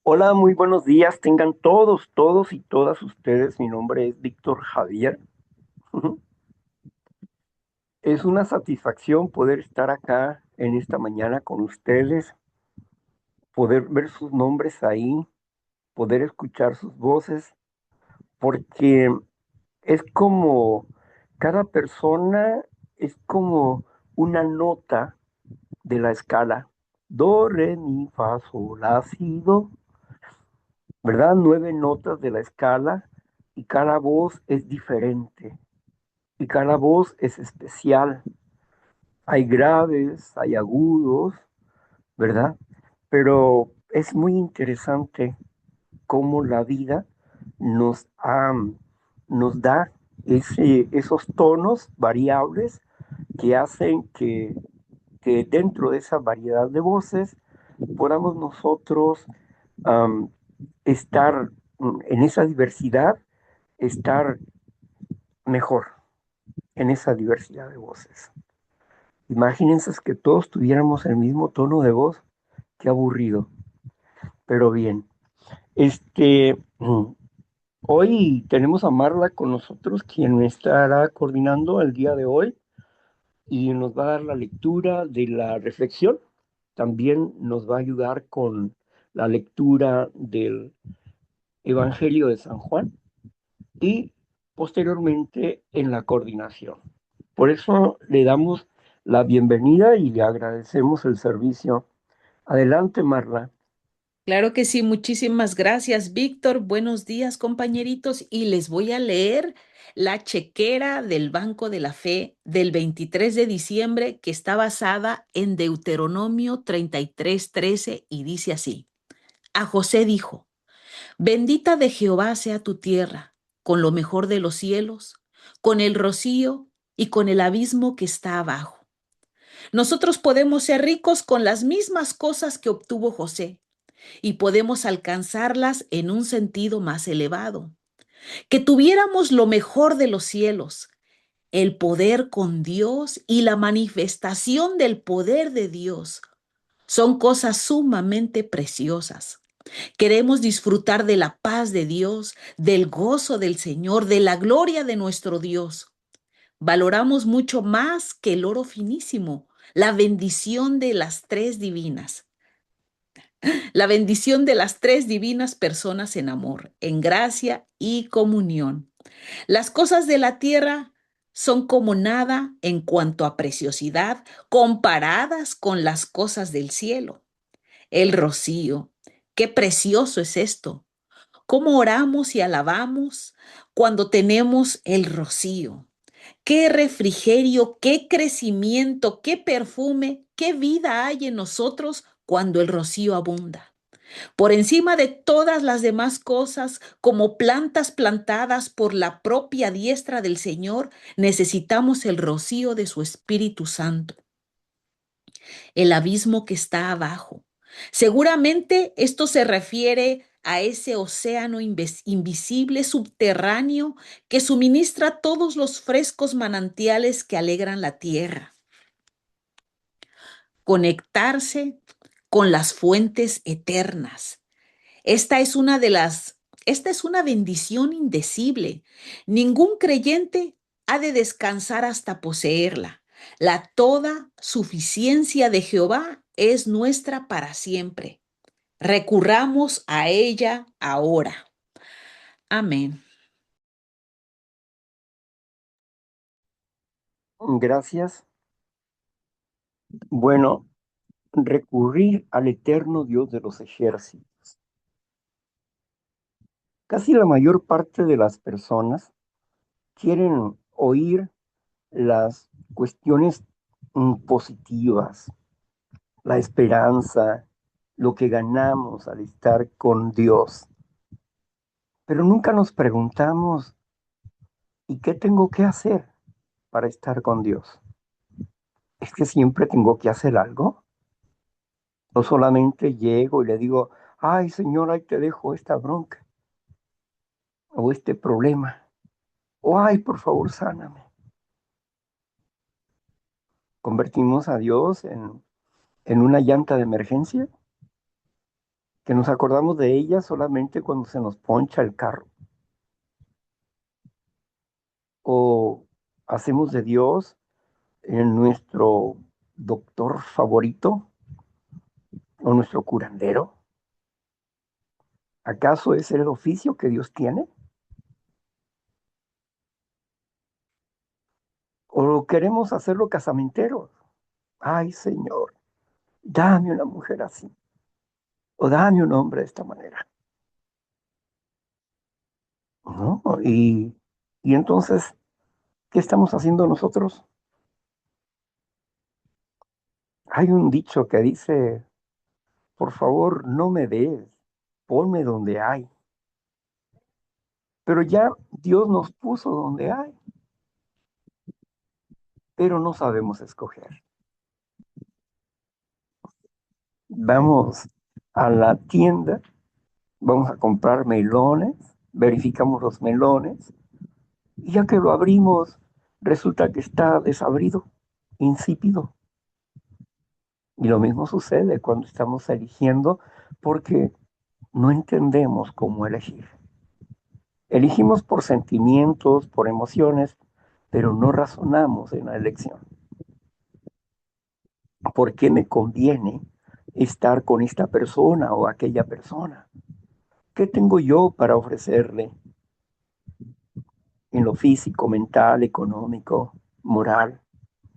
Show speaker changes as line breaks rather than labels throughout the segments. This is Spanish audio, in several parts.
Hola, muy buenos días. Tengan todos y todas ustedes. Mi nombre es Víctor Javier. Ujú. Es una satisfacción poder estar acá en esta mañana con ustedes, poder ver sus nombres ahí, poder escuchar sus voces, porque es como cada persona es como una nota de la escala. Do, re, mi, fa, sol, la, si, do. ¿Verdad? 9 notas de la escala y cada voz es diferente y cada voz es especial. Hay graves, hay agudos, ¿verdad? Pero es muy interesante cómo la vida nos, nos da esos tonos variables que hacen que dentro de esa variedad de voces podamos nosotros am, estar en esa diversidad, estar mejor en esa diversidad de voces. Imagínense que todos tuviéramos el mismo tono de voz, qué aburrido, pero bien. Este, hoy tenemos a Marla con nosotros, quien me estará coordinando el día de hoy y nos va a dar la lectura de la reflexión. También nos va a ayudar con la lectura del Evangelio de San Juan y posteriormente en la coordinación. Por eso le damos la bienvenida y le agradecemos el servicio. Adelante, Marla.
Claro que sí, muchísimas gracias, Víctor. Buenos días, compañeritos. Y les voy a leer la chequera del Banco de la Fe del 23 de diciembre que está basada en Deuteronomio 33:13 y dice así. A José dijo, bendita de Jehová sea tu tierra, con lo mejor de los cielos, con el rocío y con el abismo que está abajo. Nosotros podemos ser ricos con las mismas cosas que obtuvo José y podemos alcanzarlas en un sentido más elevado. Que tuviéramos lo mejor de los cielos, el poder con Dios y la manifestación del poder de Dios. Son cosas sumamente preciosas. Queremos disfrutar de la paz de Dios, del gozo del Señor, de la gloria de nuestro Dios. Valoramos mucho más que el oro finísimo, la bendición de las tres divinas. La bendición de las tres divinas personas en amor, en gracia y comunión. Las cosas de la tierra son como nada en cuanto a preciosidad comparadas con las cosas del cielo. El rocío, qué precioso es esto. ¿Cómo oramos y alabamos cuando tenemos el rocío? Qué refrigerio, qué crecimiento, qué perfume, qué vida hay en nosotros cuando el rocío abunda. Por encima de todas las demás cosas, como plantas plantadas por la propia diestra del Señor, necesitamos el rocío de su Espíritu Santo, el abismo que está abajo. Seguramente esto se refiere a ese océano invisible subterráneo que suministra todos los frescos manantiales que alegran la tierra. Conectarse con las fuentes eternas. Esta es una bendición indecible. Ningún creyente ha de descansar hasta poseerla. La toda suficiencia de Jehová es nuestra para siempre. Recurramos a ella ahora. Amén.
Gracias. Bueno, recurrir al eterno Dios de los ejércitos. Casi la mayor parte de las personas quieren oír las cuestiones positivas, la esperanza, lo que ganamos al estar con Dios. Pero nunca nos preguntamos, ¿y qué tengo que hacer para estar con Dios? ¿Es que siempre tengo que hacer algo? No solamente llego y le digo, ay Señor, ahí te dejo esta bronca o este problema, o ay, por favor, sáname. Convertimos a Dios en una llanta de emergencia. que nos acordamos de ella solamente cuando se nos poncha el carro, o hacemos de Dios nuestro doctor favorito o nuestro curandero. ¿Acaso es el oficio que Dios tiene? ¿O queremos hacerlo casamenteros? Ay, Señor, dame una mujer así, o dame un hombre de esta manera, ¿no? Y entonces, ¿qué estamos haciendo nosotros? Hay un dicho que dice, por favor, no me des, ponme donde hay. Pero ya Dios nos puso donde hay, pero no sabemos escoger. Vamos a la tienda, vamos a comprar melones, verificamos los melones, y ya que lo abrimos, resulta que está desabrido, insípido. Y lo mismo sucede cuando estamos eligiendo porque no entendemos cómo elegir. Elegimos por sentimientos, por emociones, pero no razonamos en la elección. ¿Por qué me conviene estar con esta persona o aquella persona? ¿Qué tengo yo para ofrecerle en lo físico, mental, económico, moral?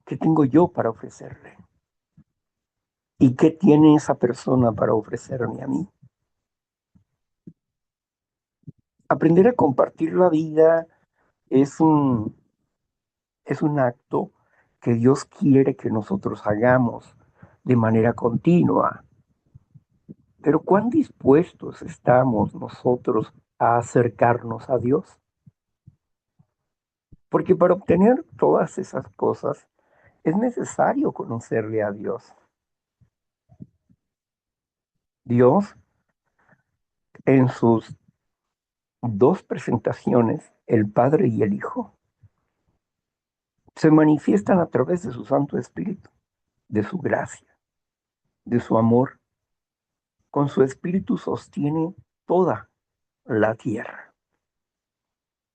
¿Qué tengo yo para ofrecerle? ¿Y qué tiene esa persona para ofrecerme a mí? Aprender a compartir la vida es es un acto que Dios quiere que nosotros hagamos de manera continua. Pero ¿cuán dispuestos estamos nosotros a acercarnos a Dios? Porque para obtener todas esas cosas es necesario conocerle a Dios. Dios, en sus dos presentaciones, el Padre y el Hijo, se manifiestan a través de su Santo Espíritu, de su gracia, de su amor. Con su Espíritu sostiene toda la tierra.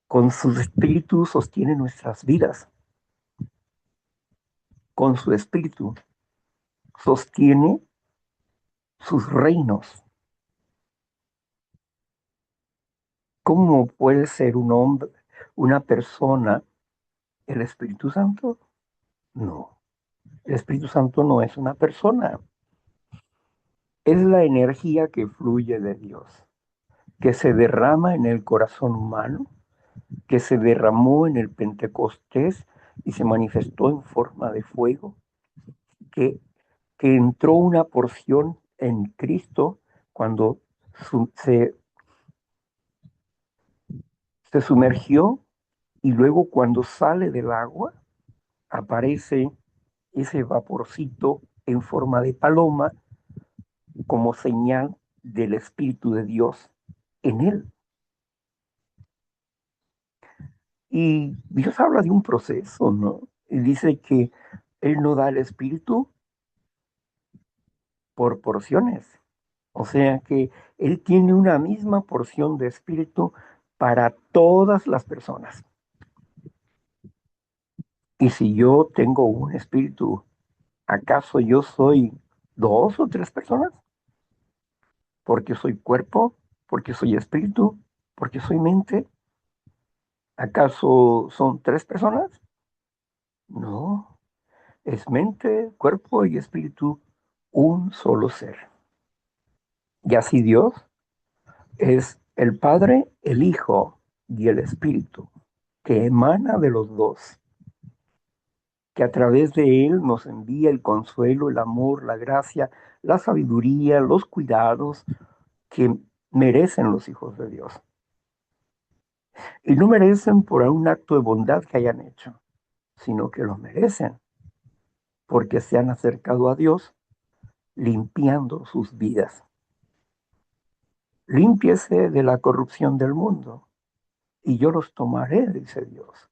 Con su Espíritu sostiene nuestras vidas. Con su Espíritu sostiene sus reinos. ¿Cómo puede ser un hombre, una persona, el Espíritu Santo? No, el Espíritu Santo no es una persona, es la energía que fluye de Dios, que se derrama en el corazón humano, que se derramó en el Pentecostés y se manifestó en forma de fuego, que, que entró una porción en Cristo cuando su- se, se sumergió y luego cuando sale del agua aparece ese vaporcito en forma de paloma como señal del Espíritu de Dios en él. Y Dios habla de un proceso, ¿no? Y dice que Él no da el Espíritu por porciones. O sea que Él tiene una misma porción de Espíritu para todas las personas. Y si yo tengo un Espíritu, ¿acaso yo soy dos o tres personas? Porque soy cuerpo, porque soy espíritu, porque soy mente. ¿Acaso son tres personas? No, es mente, cuerpo y espíritu, un solo ser. Y así Dios es el Padre, el Hijo y el Espíritu, que emana de los dos, que a través de Él nos envía el consuelo, el amor, la gracia, la sabiduría, los cuidados que merecen los hijos de Dios. Y no merecen por un acto de bondad que hayan hecho, sino que lo merecen porque se han acercado a Dios limpiando sus vidas. Límpiese de la corrupción del mundo y yo los tomaré, dice Dios.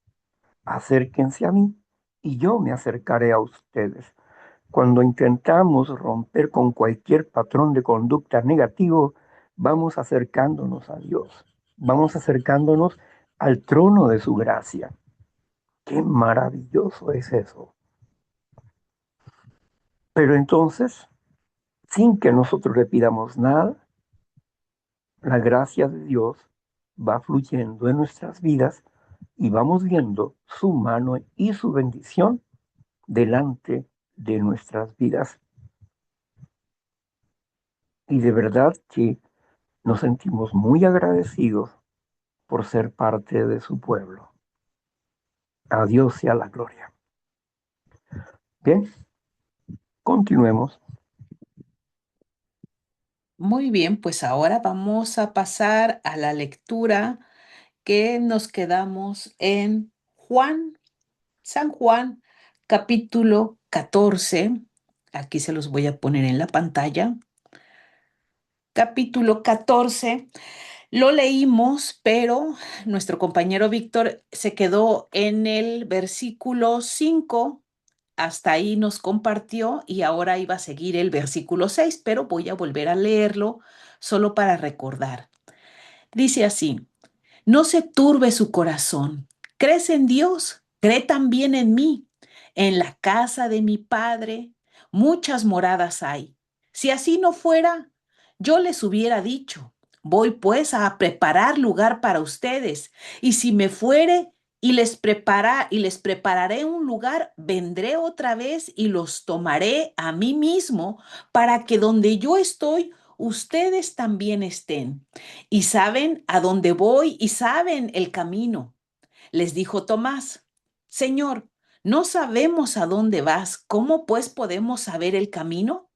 Acérquense a mí y yo me acercaré a ustedes. Cuando intentamos romper con cualquier patrón de conducta negativo, vamos acercándonos a Dios, vamos acercándonos al trono de su gracia. Qué maravilloso es eso. Pero entonces, sin que nosotros le pidamos nada, la gracia de Dios va fluyendo en nuestras vidas y vamos viendo su mano y su bendición delante de nuestras vidas. Y de verdad que nos sentimos muy agradecidos por ser parte de su pueblo. A Dios sea la gloria. Bien, continuemos.
Muy bien, pues ahora vamos a pasar a la lectura que nos quedamos en San Juan, capítulo 14. Aquí se los voy a poner en la pantalla. Capítulo 14. Lo leímos, pero nuestro compañero Víctor se quedó en el versículo 5. Hasta ahí nos compartió y ahora iba a seguir el versículo 6, pero voy a volver a leerlo solo para recordar. Dice así: no se turbe su corazón. ¿Crees en Dios? Cree también en mí. En la casa de mi Padre muchas moradas hay. Si así no fuera, yo les hubiera dicho, voy pues a preparar lugar para ustedes, y si me fuere y les prepararé un lugar, vendré otra vez y los tomaré a mí mismo, para que donde yo estoy, ustedes también estén. Y saben a dónde voy y saben el camino. Les dijo Tomás: Señor, no sabemos a dónde vas, ¿cómo pues podemos saber el camino?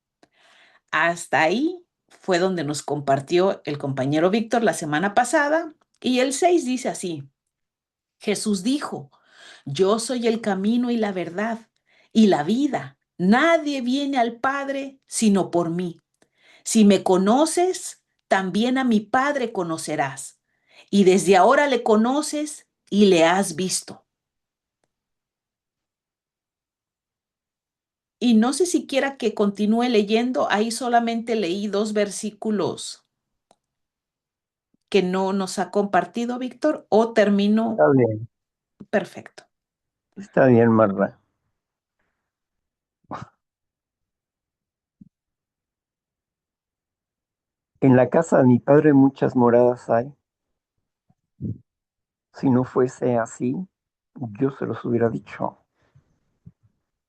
Hasta ahí fue donde nos compartió el compañero Víctor la semana pasada. Y el 6 dice así: Jesús dijo, yo soy el camino y la verdad y la vida. Nadie viene al Padre sino por mí. Si me conoces, también a mi Padre conocerás. Y desde ahora le conoces y le has visto. Y no sé si quiera que continúe leyendo, ahí solamente leí 2 versículos que no nos ha compartido Víctor, o termino.
Bien,
Perfecto.
está bien, Marla. En la casa de mi padre muchas moradas hay. Si no fuese así, yo se los hubiera dicho.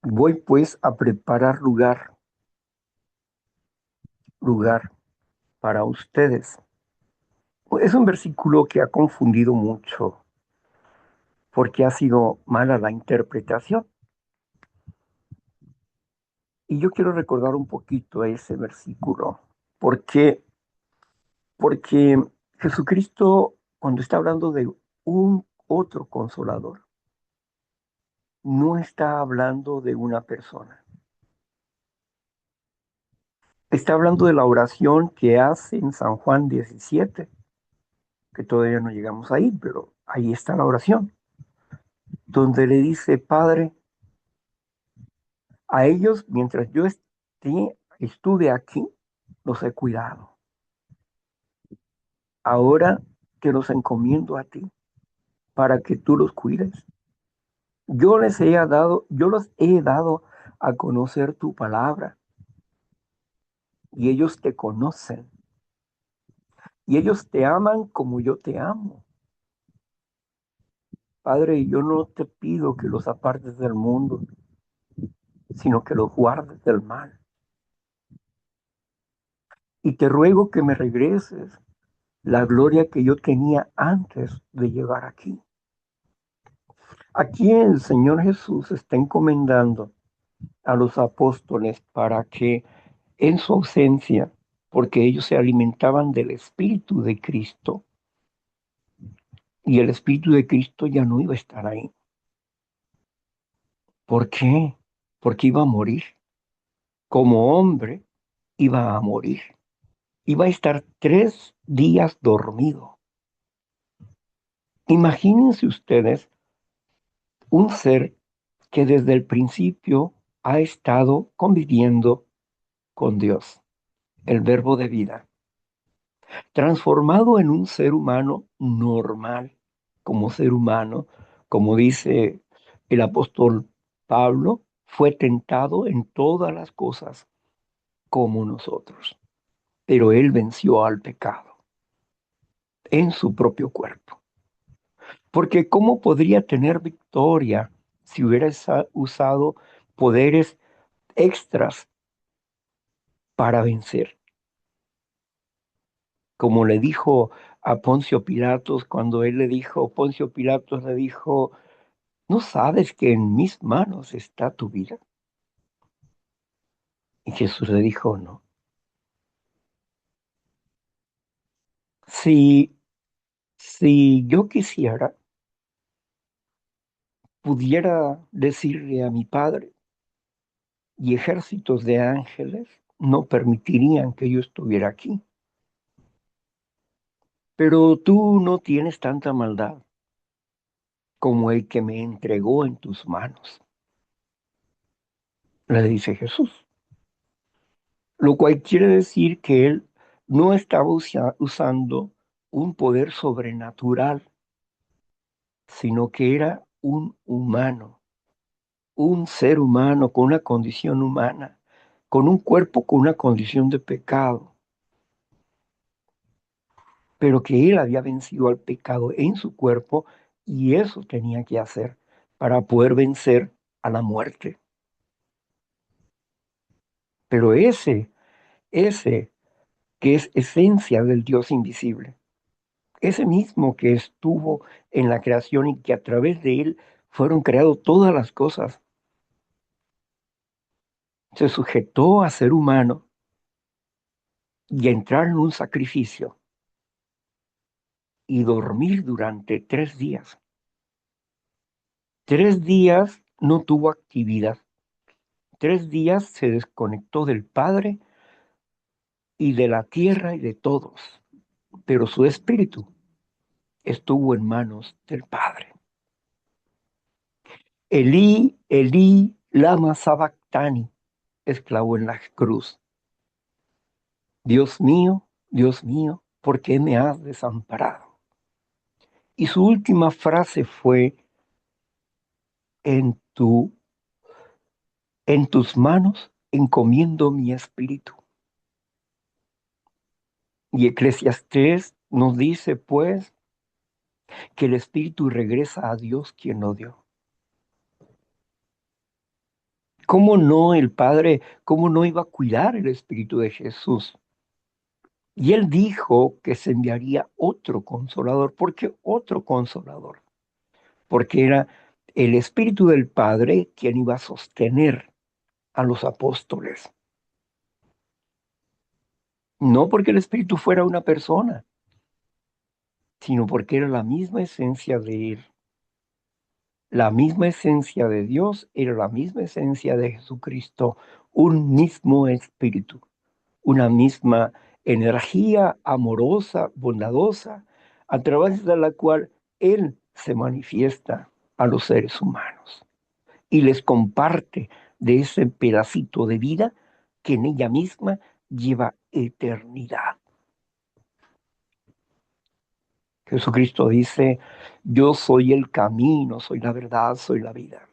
Voy pues a preparar lugar para ustedes. Es un versículo que ha confundido mucho porque ha sido mala la interpretación. Y yo quiero recordar un poquito ese versículo. ¿Por qué? Porque Jesucristo, cuando está hablando de un otro consolador, no está hablando de una persona. Está hablando de la oración que hace en San Juan 17, que todavía no llegamos ahí, pero ahí está la oración, donde le dice, Padre, a ellos, mientras yo estuve aquí, los he cuidado. Ahora te los encomiendo a ti para que tú los cuides. Yo los he dado a conocer tu palabra y ellos te conocen y ellos te aman como yo te amo. Padre, yo no te pido que los apartes del mundo, sino que los guardes del mal. Y te ruego que me regreses la gloria que yo tenía antes de llegar aquí. Aquí el Señor Jesús está encomendando a los apóstoles para que en su ausencia, porque ellos se alimentaban del Espíritu de Cristo, y el Espíritu de Cristo ya no iba a estar ahí. ¿Por qué? Porque iba a morir. Como hombre, iba a morir. Iba a estar 3 días dormido. Imagínense ustedes un ser que desde el principio ha estado conviviendo con Dios, el verbo de vida, transformado en un ser humano normal, como ser humano, como dice el apóstol Pablo, fue tentado en todas las cosas como nosotros, pero él venció al pecado en su propio cuerpo. Porque ¿cómo podría tener victoria si hubiera usado poderes extras para vencer? Como le dijo a Poncio Pilatos, cuando él le dijo, Poncio Pilatos le dijo, ¿no sabes que en mis manos está tu vida? Y Jesús le dijo, no. Si, si yo quisiera, pudiera decirle a mi Padre, y ejércitos de ángeles no permitirían que yo estuviera aquí. Pero tú no tienes tanta maldad como el que me entregó en tus manos, le dice Jesús. Lo cual quiere decir que él no estaba usando un poder sobrenatural, sino que era un humano, un ser humano con una condición humana, con un cuerpo con una condición de pecado, pero que él había vencido al pecado en su cuerpo y eso tenía que hacer para poder vencer a la muerte. Pero ese que es esencia del Dios invisible, ese mismo que estuvo en la creación y que a través de él fueron creadas todas las cosas, se sujetó a ser humano y a entrar en un sacrificio y dormir durante 3 días. 3 días no tuvo actividad. 3 días se desconectó del Padre y de la tierra y de todos, pero su espíritu estuvo en manos del Padre. Elí, Elí, lama sabactani, exclamó en la cruz. Dios mío, ¿por qué me has desamparado? Y su última frase fue, en tu, en tus manos encomiendo mi espíritu. Y Eclesiastés nos dice, pues, que el espíritu regresa a Dios quien lo dio. ¿Cómo no el Padre, cómo no iba a cuidar el espíritu de Jesús? Y él dijo que se enviaría otro consolador. ¿Por qué otro consolador? Porque era el espíritu del Padre quien iba a sostener a los apóstoles. No porque el espíritu fuera una persona, sino porque era la misma esencia de él. La misma esencia de Dios era la misma esencia de Jesucristo, un mismo espíritu, una misma energía amorosa, bondadosa, a través de la cual Él se manifiesta a los seres humanos y les comparte de ese pedacito de vida que en ella misma lleva eternidad. Jesucristo dice, yo soy el camino, soy la verdad, soy la vida.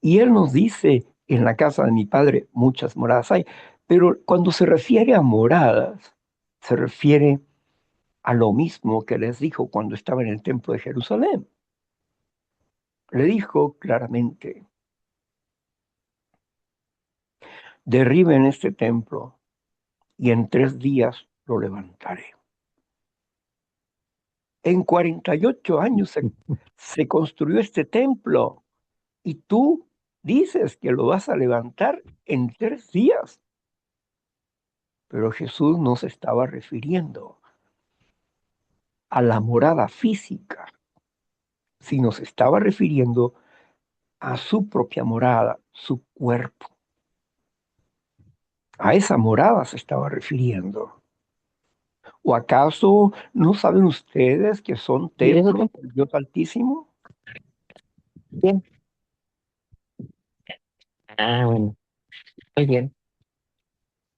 Y Él nos dice, en la casa de mi Padre muchas moradas hay, pero cuando se refiere a moradas, se refiere a lo mismo que les dijo cuando estaba en el templo de Jerusalén. Le dijo claramente, derriben este templo y en 3 días lo levantaré. En 48 años se construyó este templo y tú dices que lo vas a levantar en 3 días. Pero Jesús no se estaba refiriendo a la morada física, sino se estaba refiriendo a su propia morada, su cuerpo. A esa morada se estaba refiriendo. ¿O acaso no saben ustedes que son
¿Y eso
templos
qué?
del Dios Altísimo?
Bien.
Ah, bueno, muy bien.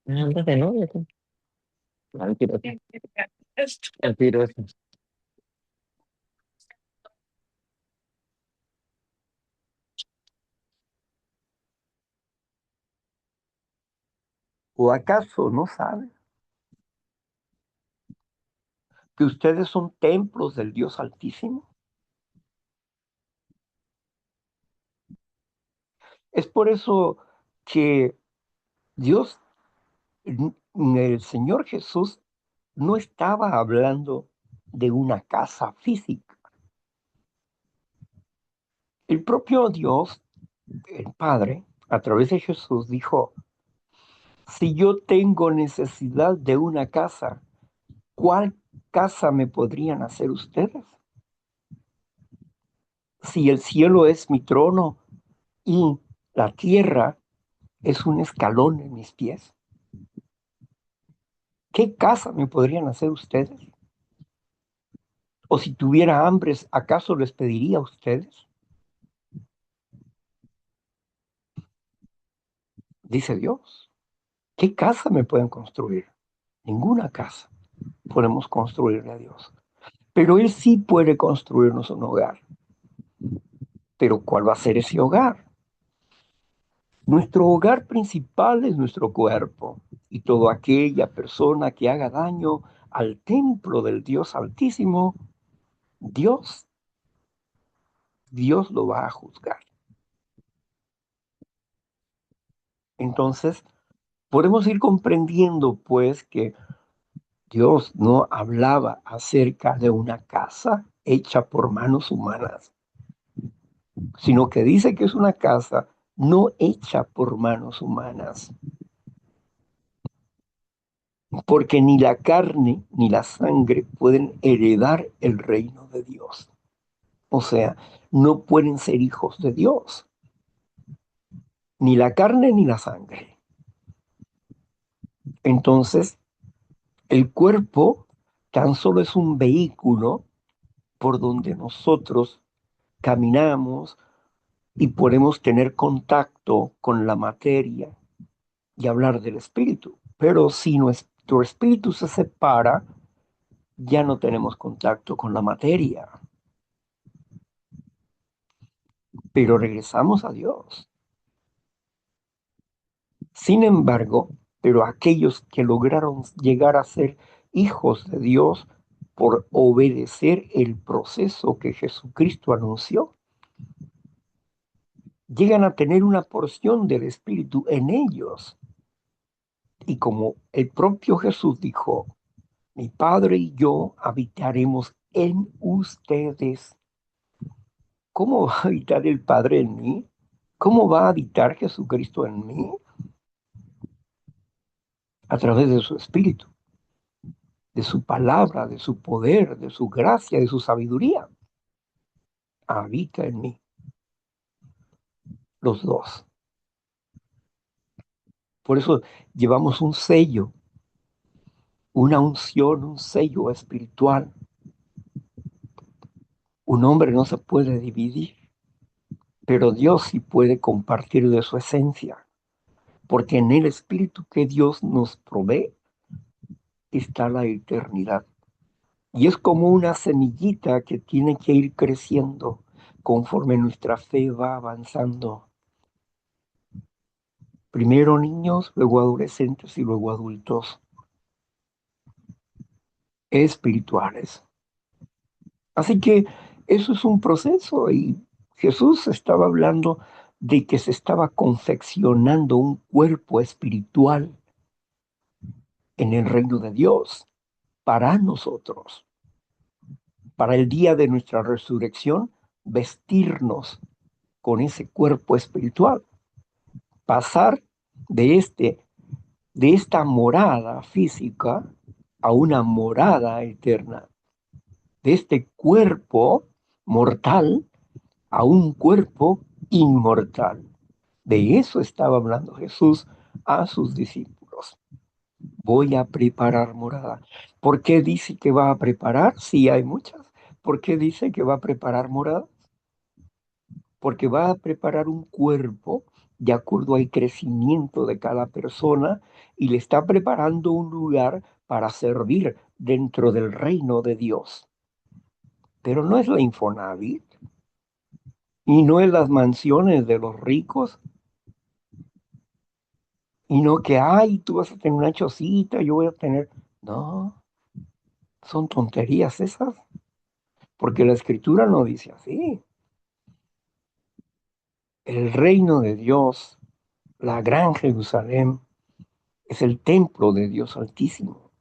Ah, andas de novia tú. Mentiroso. Mentiroso.
¿O acaso no saben que ustedes son templos del Dios Altísimo? Es por eso que Dios, el Señor Jesús, no estaba hablando de una casa física. El propio Dios, el Padre, a través de Jesús, dijo, si yo tengo necesidad de una casa, ¿cuál casa me podrían hacer ustedes? Si el cielo es mi trono y la tierra es un escalón en mis pies, ¿qué casa me podrían hacer ustedes? O si tuviera hambre, ¿acaso les pediría a ustedes? Dice Dios. ¿Qué casa me pueden construir? Ninguna casa podemos construirle a Dios. Pero Él sí puede construirnos un hogar. Pero ¿cuál va a ser ese hogar? Nuestro hogar principal es nuestro cuerpo. Y toda aquella persona que haga daño al templo del Dios Altísimo, Dios, Dios lo va a juzgar. Entonces, podemos ir comprendiendo, pues, que Dios no hablaba acerca de una casa hecha por manos humanas, sino que dice que es una casa no hecha por manos humanas, porque ni la carne ni la sangre pueden heredar el reino de Dios. O sea, no pueden ser hijos de Dios, ni la carne ni la sangre. Entonces, el cuerpo tan solo es un vehículo por donde nosotros caminamos y podemos tener contacto con la materia y hablar del espíritu. Pero si nuestro espíritu se separa, ya no tenemos contacto con la materia, pero regresamos a Dios. Sin embargo, pero aquellos que lograron llegar a ser hijos de Dios por obedecer el proceso que Jesucristo anunció, llegan a tener una porción del Espíritu en ellos. Y como el propio Jesús dijo, mi Padre y yo habitaremos en ustedes. ¿Cómo va a habitar el Padre en mí? ¿Cómo va a habitar Jesucristo en mí? A través de su Espíritu, de su palabra, de su poder, de su gracia, de su sabiduría. Habita en mí, los dos. Por eso llevamos un sello, una unción, un sello espiritual. Un hombre no se puede dividir, pero Dios sí puede compartir de su esencia, porque en el Espíritu que Dios nos provee está la eternidad. Y es como una semillita que tiene que ir creciendo conforme nuestra fe va avanzando. Primero niños, luego adolescentes y luego adultos espirituales. Así que eso es un proceso y Jesús estaba hablando de que se estaba confeccionando un cuerpo espiritual en el reino de Dios para nosotros, para el día de nuestra resurrección, vestirnos con ese cuerpo espiritual, pasar de de esta morada física a una morada eterna, de este cuerpo mortal a un cuerpo inmortal. De eso estaba hablando Jesús a sus discípulos. Voy a preparar morada. ¿Por qué dice que va a preparar? Sí, hay muchas. ¿Por qué dice que va a preparar morada? Porque va a preparar un cuerpo de acuerdo al crecimiento de cada persona y le está preparando un lugar para servir dentro del reino de Dios. Pero no es la Infonavit y no es las mansiones de los ricos y no que, ay, tú vas a tener una chocita, yo voy a tener... No, son tonterías esas, porque la escritura no dice así. El reino de Dios, la gran Jerusalén, es el templo de Dios Altísimo.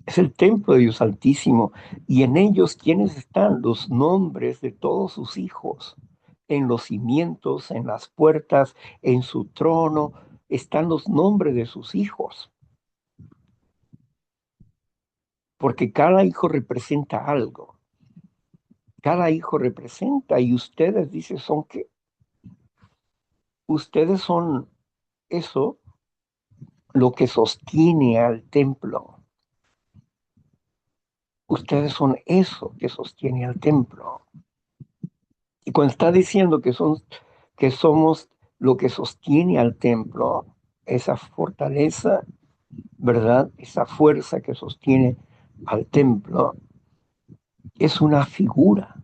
Es el templo de Dios Altísimo. Y en ellos, ¿quiénes están? Los nombres de todos sus hijos. En los cimientos, en las puertas, en su trono, están los nombres de sus hijos. Porque cada hijo representa algo. Cada hijo representa, y ustedes, dice, ¿son qué? Ustedes son eso, lo que sostiene al templo. Ustedes son eso que sostiene al templo. Y cuando está diciendo que somos lo que sostiene al templo, esa fortaleza, ¿verdad? Esa fuerza que sostiene al templo, es una figura,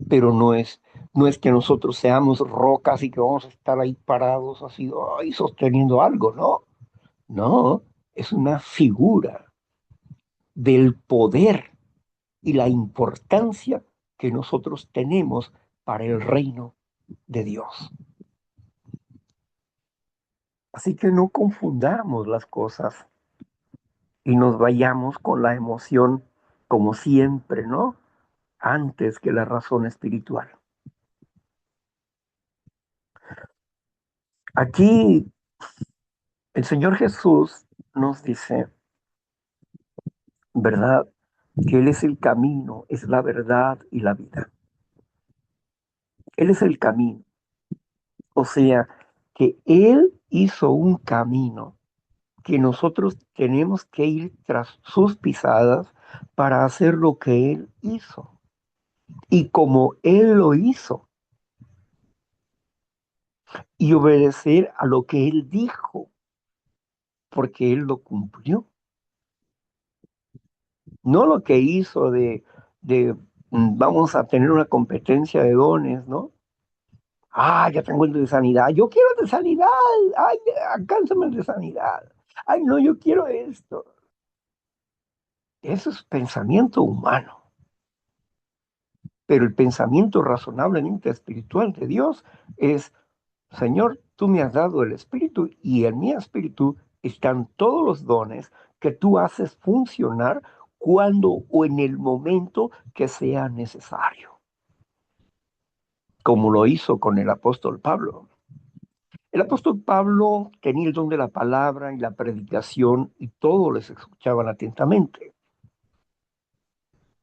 pero no es que nosotros seamos rocas y que vamos a estar ahí parados así, ay, sosteniendo algo, ¿no? No, es una figura del poder y la importancia que nosotros tenemos para el reino de Dios. Así que no confundamos las cosas y nos vayamos con la emoción como siempre, ¿no? Antes que la razón espiritual. Aquí el Señor Jesús nos dice, ¿verdad? Que Él es el camino, es la verdad y la vida. Él es el camino. O sea, que Él hizo un camino que nosotros tenemos que ir tras sus pisadas para hacer lo que Él hizo. Y como Él lo hizo, y obedecer a lo que Él dijo, porque Él lo cumplió. No lo que hizo de vamos a tener una competencia de dones, ¿no? Ah, ya tengo el de sanidad. Yo quiero el de sanidad. Ay, alcánzame el de sanidad. Ay, no, yo quiero esto. Eso es pensamiento humano. Pero el pensamiento razonablemente espiritual de Dios es, Señor, tú me has dado el espíritu y en mi espíritu están todos los dones que tú haces funcionar cuando o en el momento que sea necesario, como lo hizo con el apóstol Pablo. El apóstol Pablo tenía el don de la palabra y la predicación y todos les escuchaban atentamente.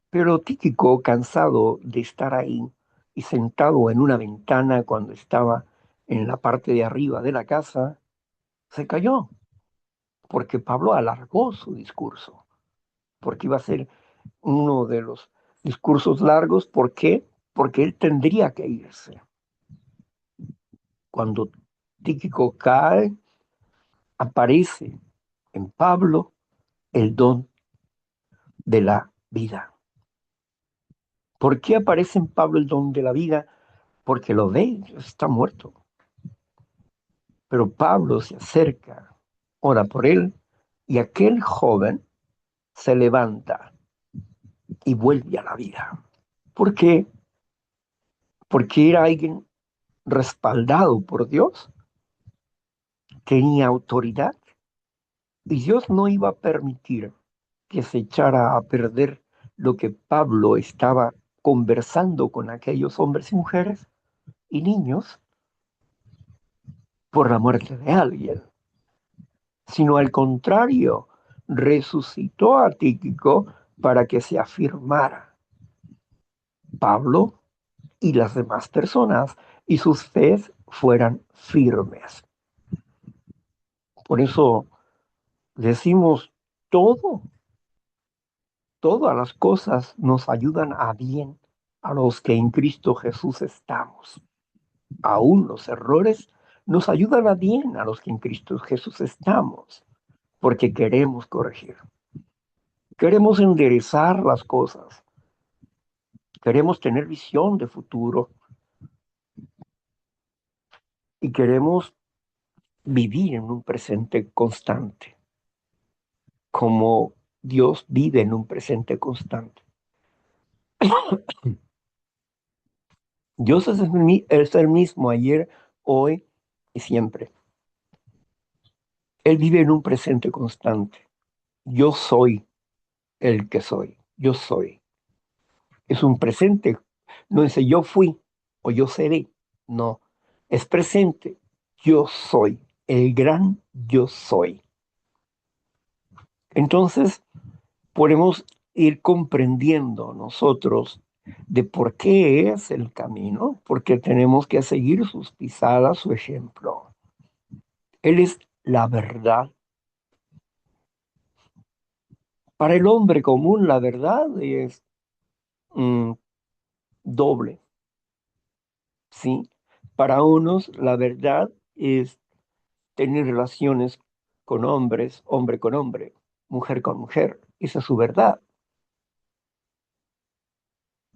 Pero Tíquico, cansado de estar ahí y sentado en una ventana cuando estaba en la parte de arriba de la casa, se cayó, porque Pablo alargó su discurso, porque iba a ser uno de los discursos largos. ¿Por qué? Porque él tendría que irse. Cuando Tíquico cae, aparece en Pablo el don de la vida. ¿Por qué aparece en Pablo el don de la vida? Porque lo ve, está muerto. Pero Pablo se acerca, ora por él, y aquel joven se levanta y vuelve a la vida. ¿Por qué? Porque era alguien respaldado por Dios, tenía autoridad, y Dios no iba a permitir que se echara a perder lo que Pablo estaba conversando con aquellos hombres y mujeres y niños por la muerte de alguien, sino al contrario, resucitó a Tíquico para que se afirmara Pablo y las demás personas y sus fes fueran firmes. Por eso decimos todo, todas las cosas nos ayudan a bien a los que en Cristo Jesús estamos. Aún los errores nos ayudan a bien a los que en Cristo Jesús estamos, porque queremos corregir, queremos enderezar las cosas, queremos tener visión de futuro y queremos vivir en un presente constante, como Dios vive en un presente constante. Dios es el mismo ayer, hoy y siempre. Él vive en un presente constante. Yo soy el que soy. Yo soy. Es un presente. No dice yo fui o yo seré. No. Es presente. Yo soy. El gran yo soy. Entonces, podemos ir comprendiendo nosotros de por qué es el camino, porque tenemos que seguir sus pisadas, su ejemplo. Él es la verdad. Para el hombre común, la verdad es mm, doble, ¿sí? Para unos, la verdad es tener relaciones con hombres, hombre con hombre, mujer con mujer. Esa es su verdad.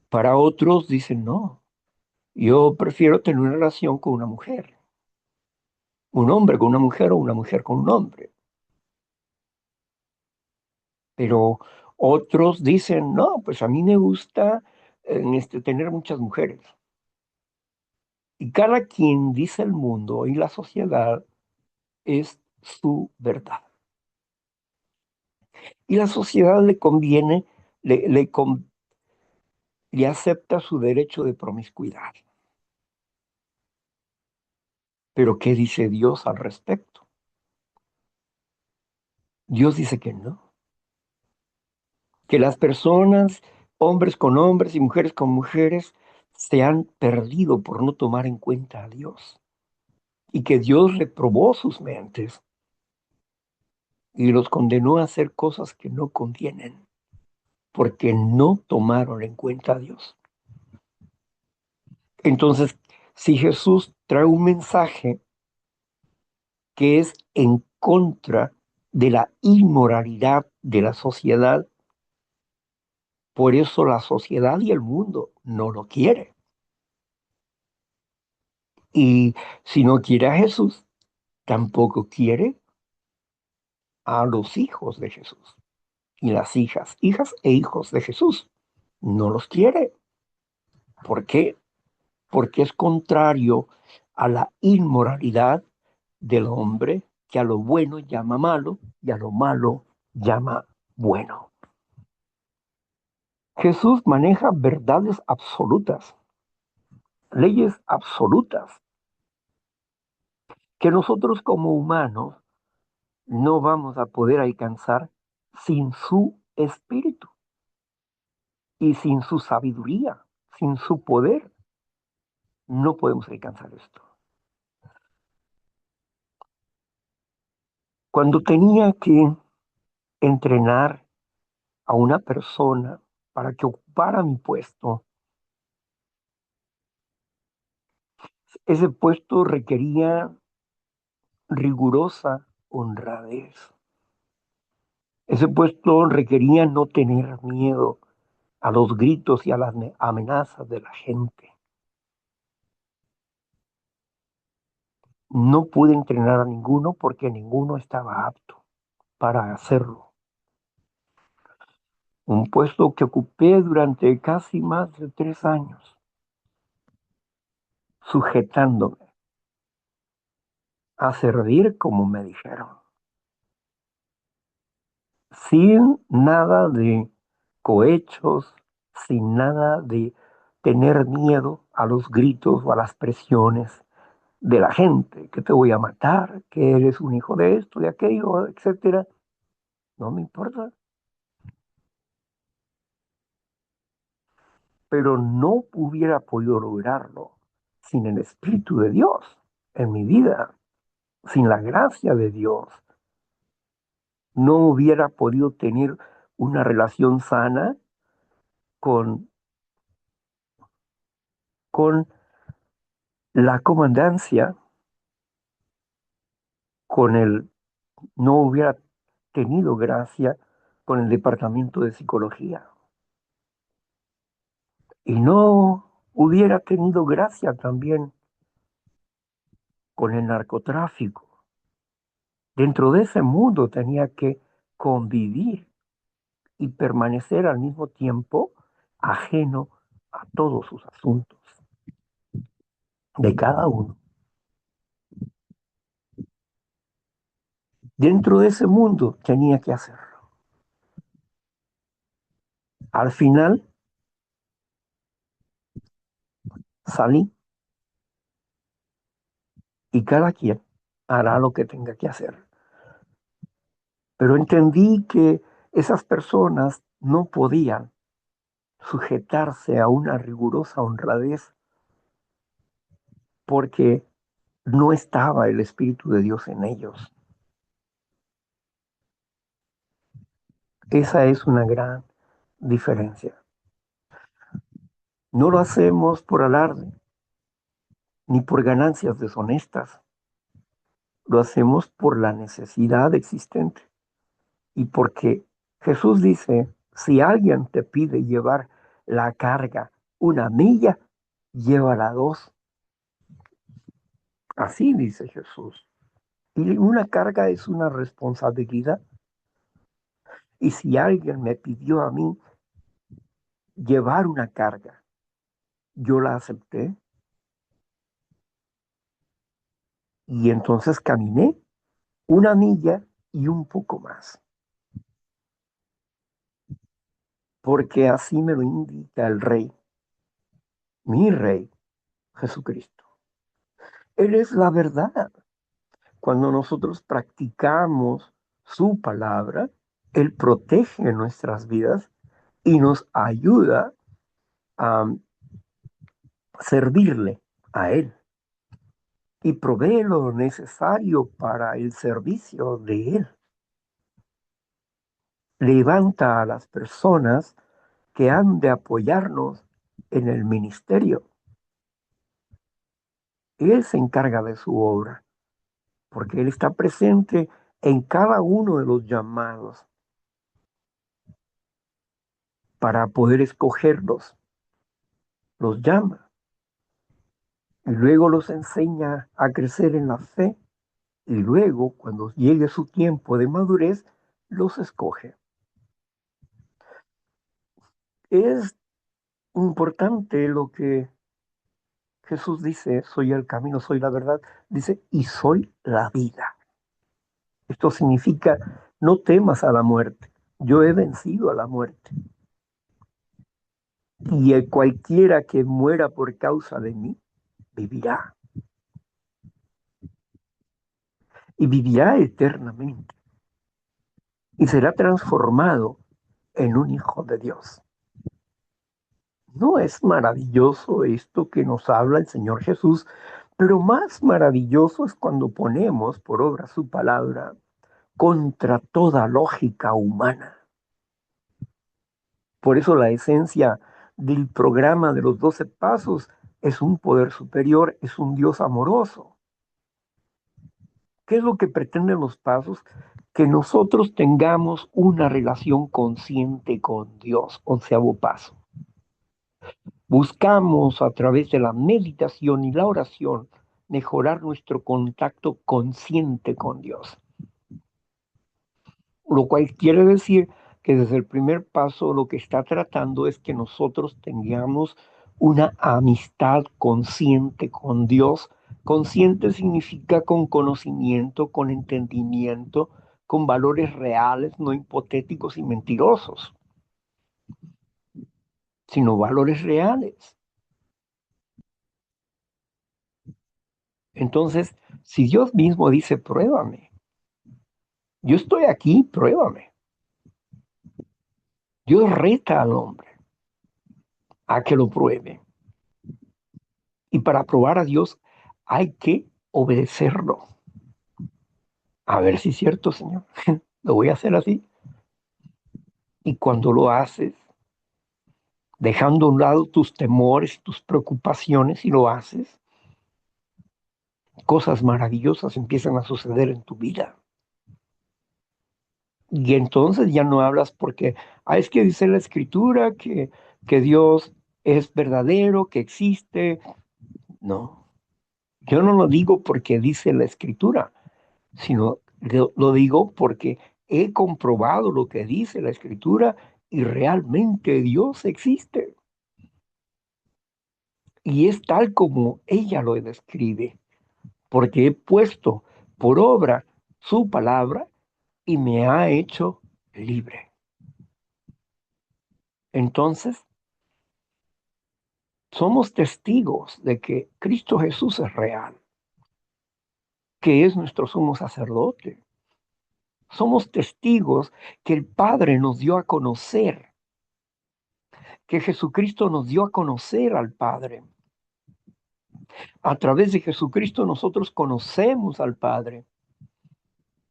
Para otros dicen, no, yo prefiero tener una relación con una mujer, un hombre con una mujer o una mujer con un hombre. Pero otros dicen, no, pues a mí me gusta tener muchas mujeres. Y cada quien, dice el mundo y la sociedad, es su verdad. Y la sociedad le conviene, le, le, con- le acepta su derecho de promiscuidad. Pero ¿qué dice Dios al respecto? Dios dice que las personas, hombres con hombres y mujeres con mujeres, se han perdido por no tomar en cuenta a Dios. Y que Dios reprobó sus mentes y los condenó a hacer cosas que no convienen, porque no tomaron en cuenta a Dios. Entonces, si Jesús trae un mensaje que es en contra de la inmoralidad de la sociedad, por eso la sociedad y el mundo no lo quiere. Y si no quiere a Jesús, tampoco quiere a los hijos de Jesús y las hijas e hijos de Jesús. No los quiere. ¿Por qué? Porque es contrario a la inmoralidad del hombre que a lo bueno llama malo y a lo malo llama bueno. Jesús maneja verdades absolutas, leyes absolutas, que nosotros como humanos no vamos a poder alcanzar sin su espíritu y sin su sabiduría, sin su poder. No podemos alcanzar esto. Cuando tenía que entrenar a una persona para que ocupara mi puesto, ese puesto requería rigurosa honradez. Ese puesto requería no tener miedo a los gritos y a las amenazas de la gente. No pude entrenar a ninguno porque ninguno estaba apto para hacerlo. Un puesto que ocupé durante casi más de 3 años, sujetándome a servir como me dijeron, sin nada de cohechos, sin nada de tener miedo a los gritos o a las presiones de la gente, que te voy a matar, que eres un hijo de esto, de aquello, etcétera. No me importa. Pero no hubiera podido lograrlo sin el Espíritu de Dios en mi vida, sin la gracia de Dios. No hubiera podido tener una relación sana con, con La comandancia no hubiera tenido gracia con el departamento de psicología y no hubiera tenido gracia también con el narcotráfico. Dentro de ese mundo tenía que convivir y permanecer al mismo tiempo ajeno a todos sus asuntos de cada uno. Dentro de ese mundo tenía que hacerlo. Al final salí y cada quien hará lo que tenga que hacer. Pero entendí que esas personas no podían sujetarse a una rigurosa honradez porque no estaba el Espíritu de Dios en ellos. Esa es una gran diferencia. No lo hacemos por alarde ni por ganancias deshonestas. Lo hacemos por la necesidad existente y porque Jesús dice, si alguien te pide llevar la carga 1 milla, llévala 2. Así dice Jesús. Y una carga es una responsabilidad. Y si alguien me pidió a mí llevar una carga, yo la acepté y entonces caminé 1 milla y un poco más, porque así me lo indica el Rey, mi Rey, Jesucristo. Él es la verdad. Cuando nosotros practicamos su palabra, Él protege nuestras vidas y nos ayuda a servirle a Él y provee lo necesario para el servicio de Él. Levanta a las personas que han de apoyarnos en el ministerio. Él se encarga de su obra, porque Él está presente en cada uno de los llamados para poder escogerlos. Los llama y luego los enseña a crecer en la fe y luego, cuando llegue su tiempo de madurez, los escoge. Es importante lo que Jesús dice, soy el camino, soy la verdad, dice, y soy la vida. Esto significa, no temas a la muerte, yo he vencido a la muerte. Y cualquiera que muera por causa de mí, vivirá. Y vivirá eternamente. Y será transformado en un hijo de Dios. ¿No es maravilloso esto que nos habla el Señor Jesús? Pero más maravilloso es cuando ponemos por obra su palabra contra toda lógica humana. Por eso la esencia del programa de los 12 pasos es un poder superior, es un Dios amoroso. ¿Qué es lo que pretenden los pasos? Que nosotros tengamos una relación consciente con Dios, 11º paso. Buscamos a través de la meditación y la oración mejorar nuestro contacto consciente con Dios. Lo cual quiere decir que desde el primer paso lo que está tratando es que nosotros tengamos una amistad consciente con Dios. Consciente significa con conocimiento, con entendimiento, con valores reales, no hipotéticos y mentirosos, sino valores reales. Entonces, si Dios mismo dice, pruébame, yo estoy aquí, pruébame. Dios reta al hombre a que lo pruebe. Y para probar a Dios hay que obedecerlo. A ver si es cierto, Señor. Lo voy a hacer así. Y cuando lo haces, dejando a un lado tus temores, tus preocupaciones, y lo haces, cosas maravillosas empiezan a suceder en tu vida. Y entonces ya no hablas porque, es que dice la Escritura que Dios es verdadero, que existe. No, yo no lo digo porque dice la Escritura, sino lo digo porque he comprobado lo que dice la Escritura y realmente Dios existe. Y es tal como ella lo describe, porque he puesto por obra su palabra y me ha hecho libre. Entonces, somos testigos de que Cristo Jesús es real, que es nuestro sumo sacerdote. Somos testigos que el Padre nos dio a conocer, que Jesucristo nos dio a conocer al Padre. A través de Jesucristo nosotros conocemos al Padre.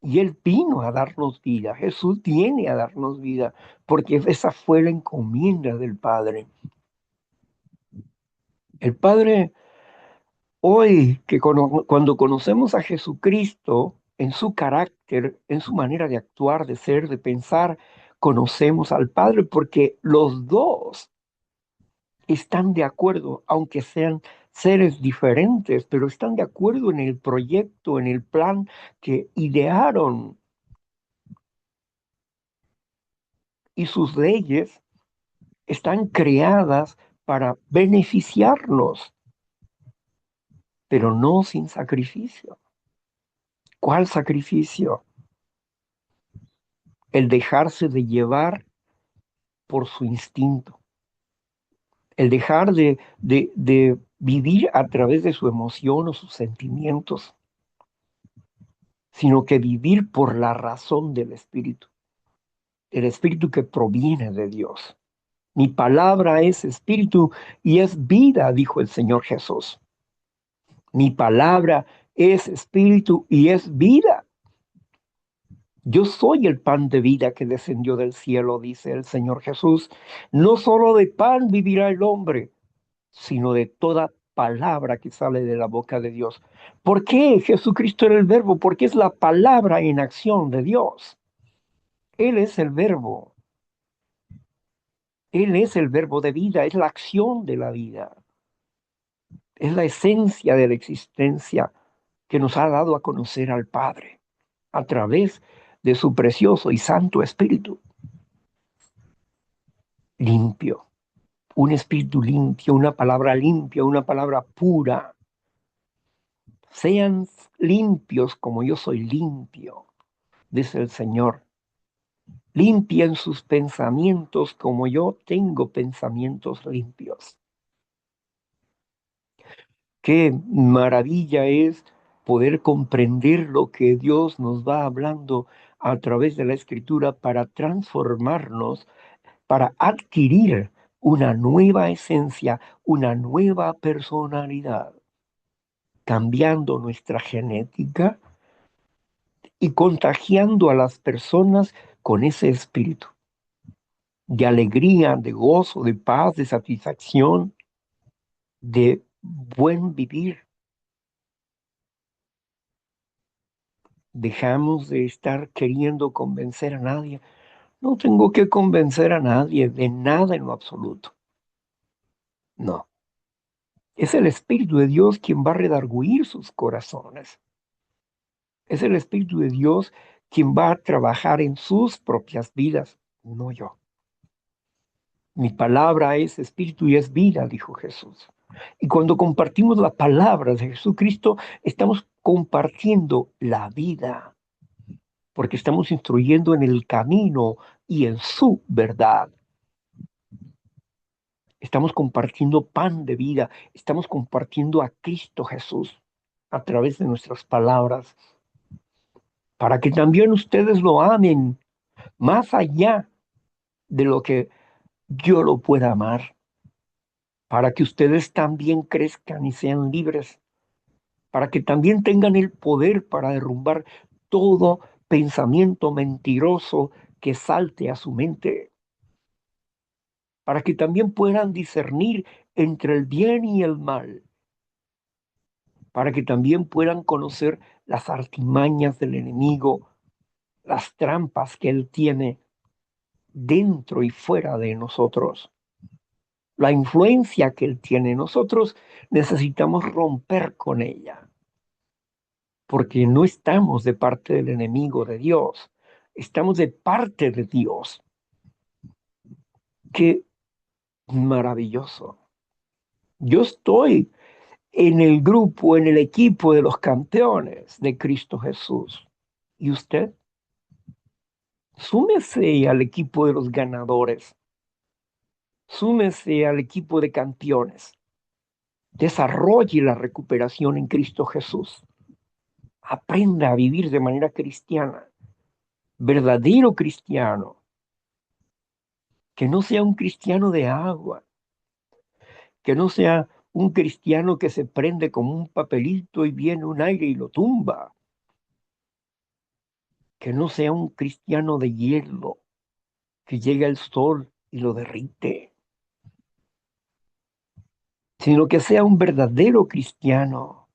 Y Él vino a darnos vida. Jesús viene a darnos vida, porque esa fue la encomienda del Padre. El Padre, hoy, cuando conocemos a Jesucristo, en su carácter, en su manera de actuar, de ser, de pensar, conocemos al Padre, porque los dos están de acuerdo, aunque sean seres diferentes, pero están de acuerdo en el proyecto, en el plan que idearon, y sus leyes están creadas para beneficiarnos, pero no sin sacrificio. ¿Cuál sacrificio? El dejarse de llevar por su instinto, el dejar de vivir a través de su emoción o sus sentimientos, sino que vivir por la razón del Espíritu, el Espíritu que proviene de Dios. Mi palabra es espíritu y es vida, dijo el Señor Jesús. Mi palabra es espíritu y es vida. Yo soy el pan de vida que descendió del cielo, dice el Señor Jesús. No solo de pan vivirá el hombre, sino de toda palabra que sale de la boca de Dios. ¿Por qué Jesucristo era el verbo? Porque es la palabra en acción de Dios. Él es el verbo. Él es el verbo de vida, es la acción de la vida. Es la esencia de la existencia que nos ha dado a conocer al Padre a través de su precioso y santo Espíritu. Limpio, un espíritu limpio, una palabra limpia, una palabra pura. Sean limpios como yo soy limpio, dice el Señor. Limpien sus pensamientos como yo tengo pensamientos limpios. Qué maravilla es poder comprender lo que Dios nos va hablando a través de la Escritura para transformarnos, para adquirir una nueva esencia, una nueva personalidad, cambiando nuestra genética y contagiando a las personas con ese espíritu de alegría, de gozo, de paz, de satisfacción, de buen vivir. Dejamos de estar queriendo convencer a nadie. No tengo que convencer a nadie de nada en lo absoluto. No. Es el Espíritu de Dios quien va a redarguir sus corazones. Es el Espíritu de Dios quien va a trabajar en sus propias vidas, no yo. Mi palabra es espíritu y es vida, dijo Jesús. Y cuando compartimos la palabra de Jesucristo, estamos compartiendo la vida, porque estamos instruyendo en el camino y en su verdad. Estamos compartiendo pan de vida, estamos compartiendo a Cristo Jesús a través de nuestras palabras, para que también ustedes lo amen más allá de lo que yo lo pueda amar, para que ustedes también crezcan y sean libres, para que también tengan el poder para derrumbar todo pensamiento mentiroso que salte a su mente, para que también puedan discernir entre el bien y el mal, para que también puedan conocer las artimañas del enemigo, las trampas que él tiene dentro y fuera de nosotros, la influencia que él tiene. Nosotros necesitamos romper con ella, porque no estamos de parte del enemigo de Dios, estamos de parte de Dios. Qué maravilloso. Yo estoy en el grupo, en el equipo de los campeones de Cristo Jesús. ¿Y usted? Súmese al equipo de los ganadores. Súmese al equipo de campeones. Desarrolle la recuperación en Cristo Jesús. Aprenda a vivir de manera cristiana, verdadero cristiano, que no sea un cristiano de agua, que no sea un cristiano que se prende como un papelito y viene un aire y lo tumba, que no sea un cristiano de hielo, que llega el sol y lo derrite, sino que sea un verdadero cristiano,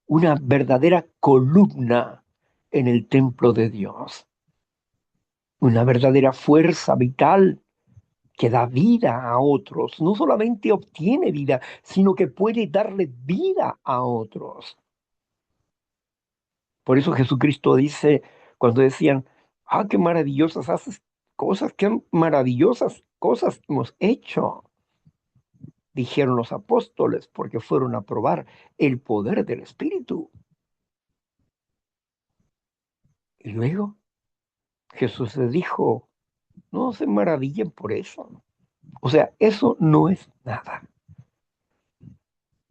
una verdadera columna en el templo de Dios, una verdadera fuerza vital que da vida a otros. No solamente obtiene vida, sino que puede darle vida a otros. Por eso Jesucristo dice, cuando decían, qué maravillosas haces cosas, qué maravillosas cosas hemos hecho, dijeron los apóstoles, porque fueron a probar el poder del Espíritu. Y luego Jesús les dijo, no se maravillen por eso. O sea, eso no es nada.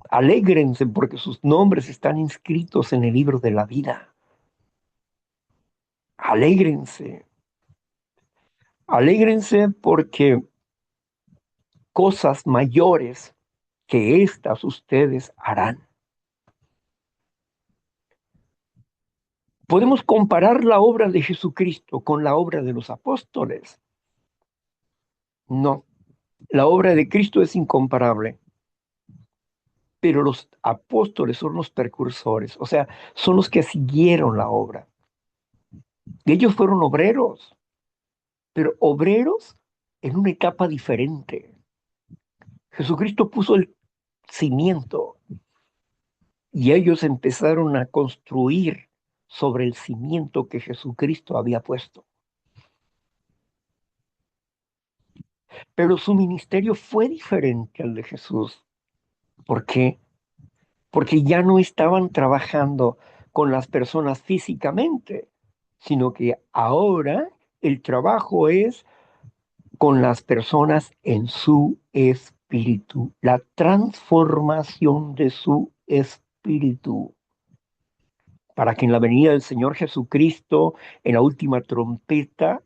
Alégrense porque sus nombres están inscritos en el libro de la vida. Alégrense. Alégrense porque cosas mayores que estas ustedes harán. ¿Podemos comparar la obra de Jesucristo con la obra de los apóstoles? No, la obra de Cristo es incomparable, pero los apóstoles son los precursores, o sea, son los que siguieron la obra. Ellos fueron obreros, pero obreros en una etapa diferente. Jesucristo puso el cimiento y ellos empezaron a construir sobre el cimiento que Jesucristo había puesto. Pero su ministerio fue diferente al de Jesús. ¿Por qué? Porque ya no estaban trabajando con las personas físicamente, sino que ahora el trabajo es con las personas en su espíritu, la transformación de su espíritu, para que en la venida del Señor Jesucristo, en la última trompeta,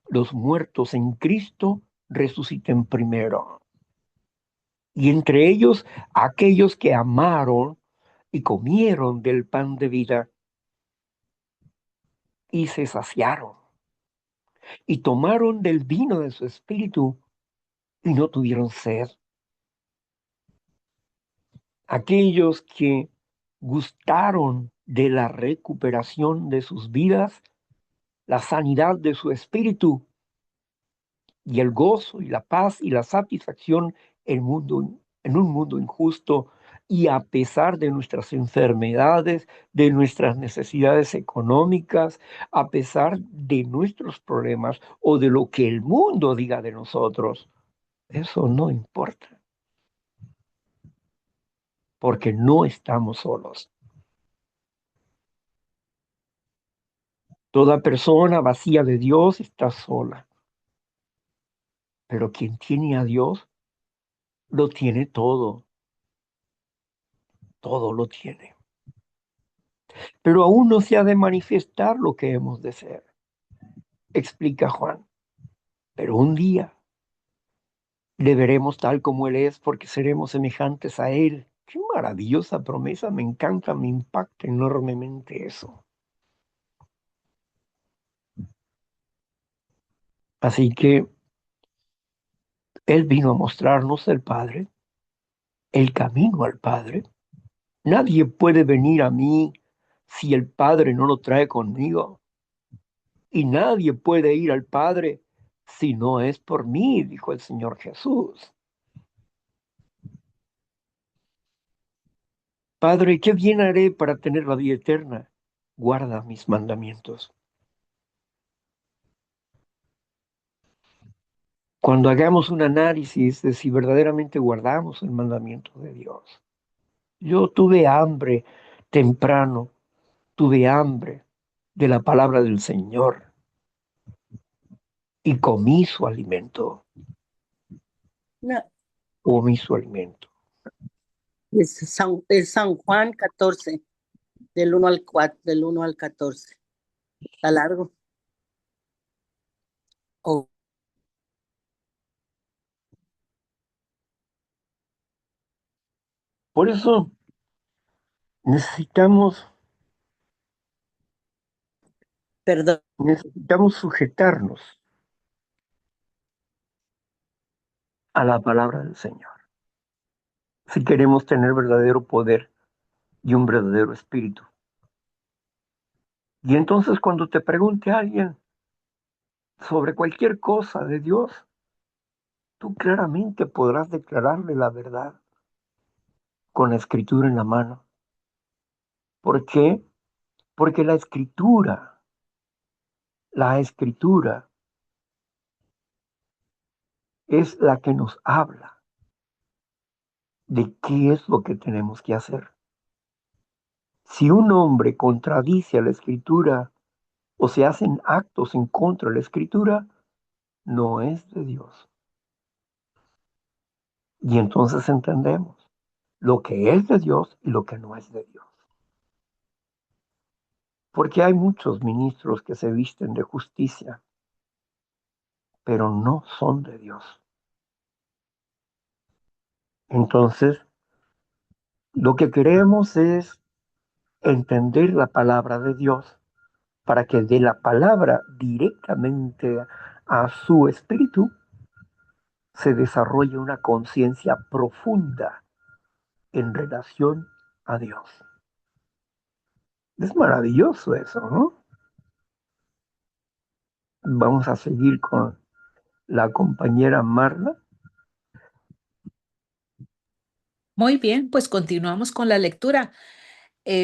los muertos en Cristo resuciten primero. Y entre ellos aquellos que amaron y comieron del pan de vida y se saciaron y tomaron del vino de su espíritu y no tuvieron sed. Aquellos que gustaron de la recuperación de sus vidas, la sanidad de su espíritu y el gozo y la paz y la satisfacción en un mundo injusto, y a pesar de nuestras enfermedades, de nuestras necesidades económicas, a pesar de nuestros problemas o de lo que el mundo diga de nosotros, eso no importa, porque no estamos solos. Toda persona vacía de Dios está sola, pero quien tiene a Dios lo tiene todo, todo lo tiene. Pero aún no se ha de manifestar lo que hemos de ser, explica Juan. Pero un día le veremos tal como Él es, porque seremos semejantes a Él. Qué maravillosa promesa, me encanta, me impacta enormemente eso. Así que Él vino a mostrarnos el Padre, el camino al Padre, Nadie puede venir a mí si el Padre no lo trae conmigo. Y nadie puede ir al Padre si no es por mí, dijo el Señor Jesús. Padre, ¿qué bien haré para tener la vida eterna? Guarda mis mandamientos. Cuando hagamos un análisis de si verdaderamente guardamos el mandamiento de Dios. Yo tuve hambre temprano, tuve hambre de la palabra del Señor y comí su alimento,
No,
comí su alimento.
es San Juan 14, del 1 al 4, del 1 al 14. Está largo. Oh,
Por eso necesitamos,
perdón.
necesitamos sujetarnos a la palabra del Señor si queremos tener verdadero poder y un verdadero espíritu. Y entonces cuando te pregunte alguien sobre cualquier cosa de Dios, tú claramente podrás declararle la verdad con la escritura en la mano. ¿Por qué? Porque la escritura es la que nos habla de qué es lo que tenemos que hacer. Si un hombre contradice a la escritura o se hacen actos en contra de la escritura, no es de Dios. Y entonces entendemos lo que es de Dios y lo que no es de Dios. Porque hay muchos ministros que se visten de justicia, pero no son de Dios. Entonces, lo que queremos es entender la palabra de Dios para que de la palabra directamente a su espíritu se desarrolle una conciencia profunda en relación a Dios. Es maravilloso eso, ¿no? Vamos a seguir con la compañera Marla.
Muy bien, pues continuamos con la lectura.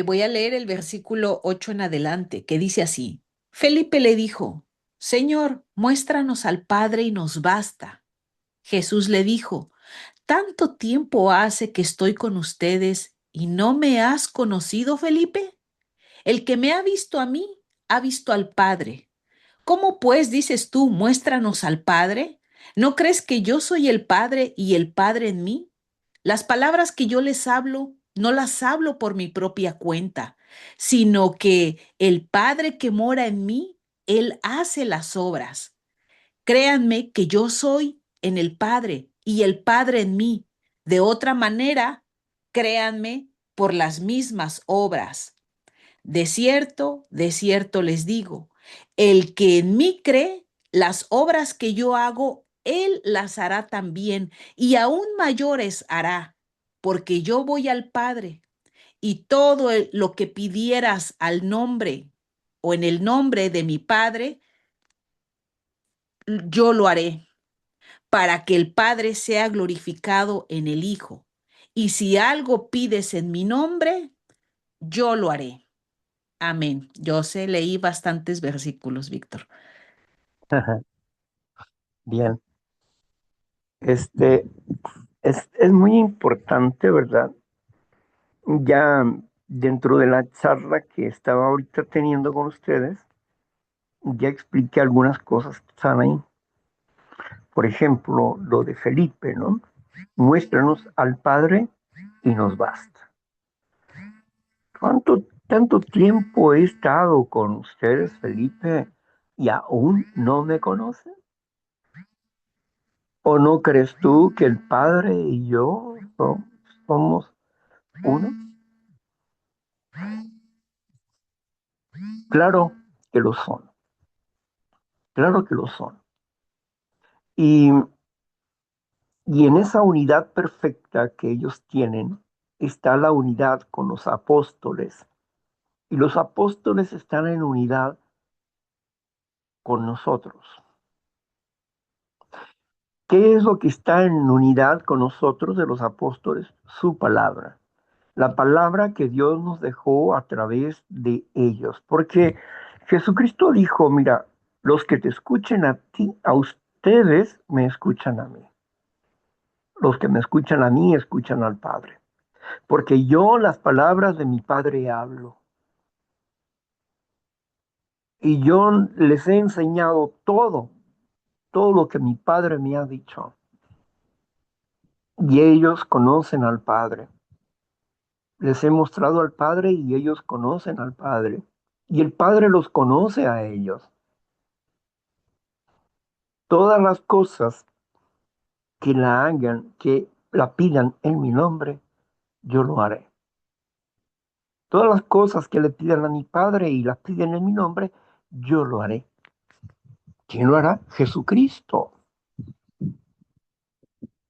Voy a leer el versículo 8 en adelante, que dice así. Felipe le dijo, Señor, muéstranos al Padre y nos basta. Jesús le dijo, ¿tanto tiempo hace que estoy con ustedes y no me has conocido, Felipe? El que me ha visto a mí, ha visto al Padre. ¿Cómo pues dices tú, muéstranos al Padre? ¿No crees que yo soy el Padre y el Padre en mí? Las palabras que yo les hablo, no las hablo por mi propia cuenta, sino que el Padre que mora en mí, Él hace las obras. Créanme que yo soy en el Padre y el Padre en mí. De otra manera, créanme por las mismas obras. De cierto les digo, el que en mí cree, las obras que yo hago, él las hará también, y aún mayores hará, porque yo voy al Padre, y todo lo que pidieras al nombre o en el nombre de mi Padre, yo lo haré, para que el Padre sea glorificado en el Hijo. Y si algo pides en mi nombre, yo lo haré. Amén. Yo sé, leí bastantes versículos, Víctor.
Bien, este es muy importante, ¿verdad? Ya dentro de la charla que estaba ahorita teniendo con ustedes, ya expliqué algunas cosas que están ahí. Por ejemplo, lo de Felipe, ¿no? Muéstranos al Padre y nos basta. Tanto tiempo he estado con ustedes, Felipe, y aún no me conocen? ¿O no crees tú que el Padre y yo somos uno? Claro que lo son, claro que lo son. Y, y en esa unidad perfecta que ellos tienen, está la unidad con los apóstoles. Y los apóstoles están en unidad con nosotros. ¿Qué es lo que está en unidad con nosotros de los apóstoles? Su palabra. La palabra que Dios nos dejó a través de ellos. Porque Jesucristo dijo, mira, los que te escuchen a ti, a ustedes me escuchan a mí. Los que me escuchan a mí, escuchan al Padre. Porque yo las palabras de mi Padre hablo. Y yo les he enseñado todo lo que mi Padre me ha dicho. Y ellos conocen al Padre. Les he mostrado al Padre y ellos conocen al Padre. Y el Padre los conoce a ellos. Todas las cosas que la hagan, que la pidan en mi nombre, yo lo haré. Todas las cosas que le pidan a mi Padre y las piden en mi nombre, yo lo haré. ¿Quién lo hará? Jesucristo.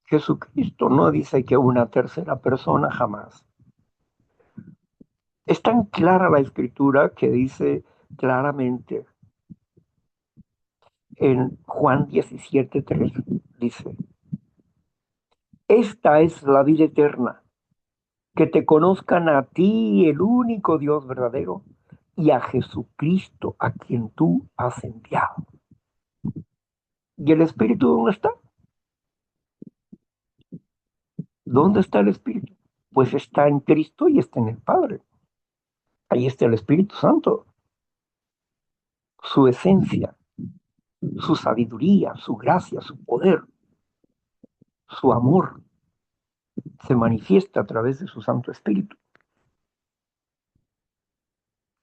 Jesucristo no dice que una tercera persona jamás. Es tan clara la escritura que dice claramente en Juan 17:3, dice, esta es la vida eterna, que te conozcan a ti, el único Dios verdadero, y a Jesucristo, a quien tú has enviado. ¿Y el Espíritu dónde está? ¿Dónde está el Espíritu? Pues está en Cristo y está en el Padre. Ahí está el Espíritu Santo, su esencia, su sabiduría, su gracia, su poder, su amor, se manifiesta a través de su Santo Espíritu.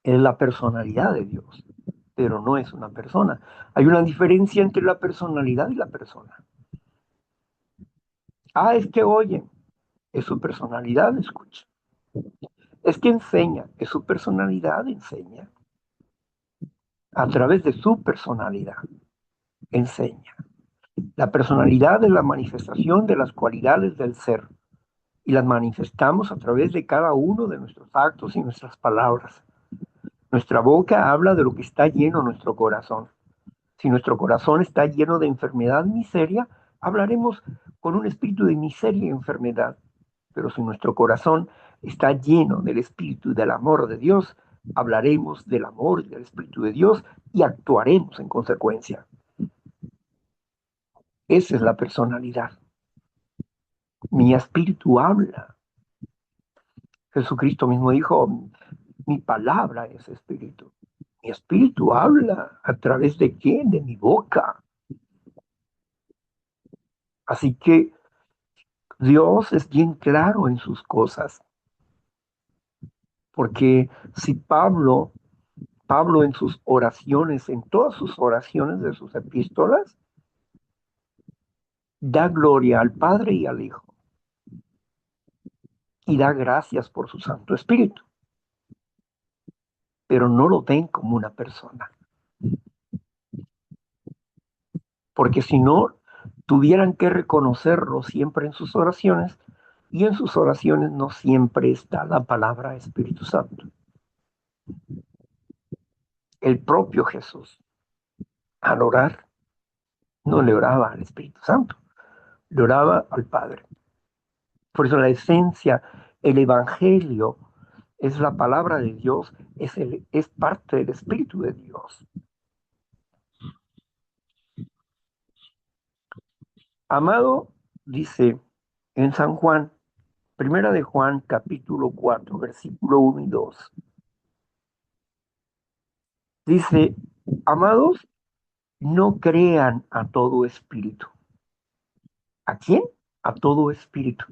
Es la personalidad de Dios, pero no es una persona. Hay una diferencia entre la personalidad y la persona. Ah, es que oye, es su personalidad, escucha. Es que enseña, es su personalidad, enseña. A través de su personalidad, enseña. La personalidad es la manifestación de las cualidades del ser y las manifestamos a través de cada uno de nuestros actos y nuestras palabras. Nuestra boca habla de lo que está lleno nuestro corazón. Si nuestro corazón está lleno de enfermedad y miseria, hablaremos con un espíritu de miseria y enfermedad. Pero si nuestro corazón está lleno del espíritu y del amor de Dios, hablaremos del amor y del espíritu de Dios y actuaremos en consecuencia. Esa es la personalidad. Mi espíritu habla. Jesucristo mismo dijo, mi palabra es espíritu. Mi espíritu habla. ¿A través de qué? De mi boca. Así que Dios es bien claro en sus cosas. Porque si Pablo en sus oraciones, en todas sus oraciones de sus epístolas, da gloria al Padre y al Hijo. Y da gracias por su Santo Espíritu. Pero no lo ven como una persona. Porque si no, tuvieran que reconocerlo siempre en sus oraciones, y en sus oraciones no siempre está la palabra Espíritu Santo. El propio Jesús, al orar, no le oraba al Espíritu Santo, le oraba al Padre. Por eso la esencia, el Evangelio, es la palabra de Dios, es parte del Espíritu de Dios. Amado, dice en San Juan, primera de Juan, capítulo 4, versículo 1 y 2. Dice, amados, no crean a todo espíritu. ¿A quién? A todo espíritu.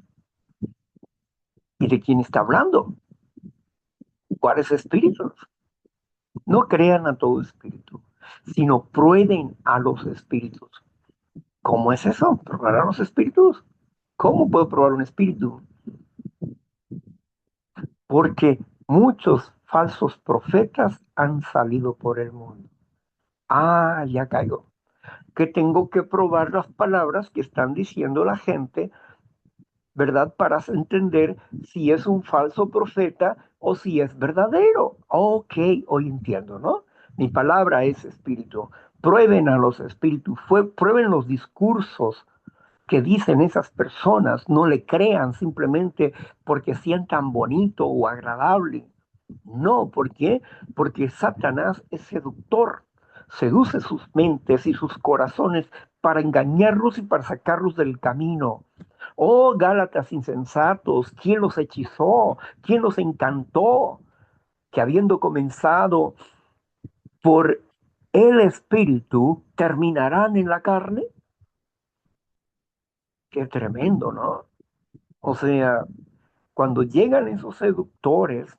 ¿Y de quién está hablando? ¿Cuáles espíritus? No crean a todo espíritu, sino prueben a los espíritus. ¿Cómo es eso? ¿Probar a los espíritus? ¿Cómo puedo probar un espíritu? Porque muchos falsos profetas han salido por el mundo. Ah, ya caigo. Que tengo que probar las palabras que están diciendo la gente ¿verdad? Para entender si es un falso profeta o si es verdadero. Ok, hoy entiendo, ¿no? Mi palabra es espíritu. Prueben a los espíritus, prueben los discursos que dicen esas personas, no le crean simplemente porque sientan bonito o agradable. No, ¿por qué? Porque Satanás es seductor, seduce sus mentes y sus corazones para engañarlos y para sacarlos del camino. Oh, Gálatas insensatos, ¿quién los hechizó? ¿Quién los encantó? Que habiendo comenzado por el Espíritu, terminarán en la carne. Qué tremendo, ¿no? O sea, cuando llegan esos seductores,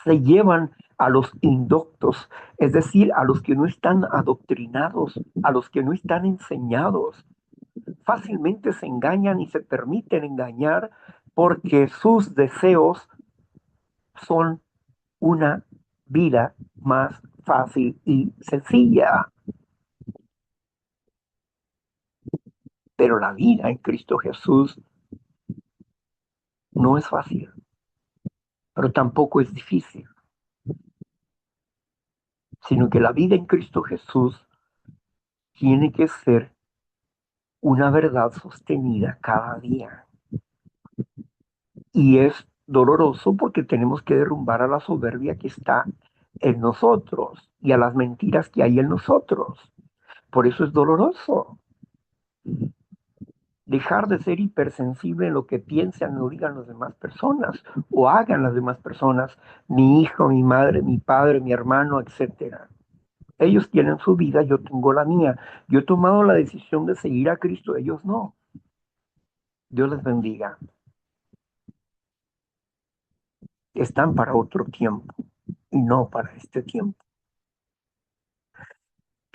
se llevan a los indoctos, es decir, a los que no están adoctrinados, a los que no están enseñados. Fácilmente se engañan y se permiten engañar porque sus deseos son una vida más fácil y sencilla. Pero la vida en Cristo Jesús no es fácil, pero tampoco es difícil, sino que la vida en Cristo Jesús tiene que ser una verdad sostenida cada día. Y es doloroso porque tenemos que derrumbar a la soberbia que está en nosotros y a las mentiras que hay en nosotros. Por eso es doloroso. Dejar de ser hipersensible en lo que piensan o digan las demás personas o hagan las demás personas, mi hijo, mi madre, mi padre, mi hermano, etcétera. Ellos tienen su vida, yo tengo la mía. Yo he tomado la decisión de seguir a Cristo, ellos no. Dios les bendiga. Están para otro tiempo y no para este tiempo.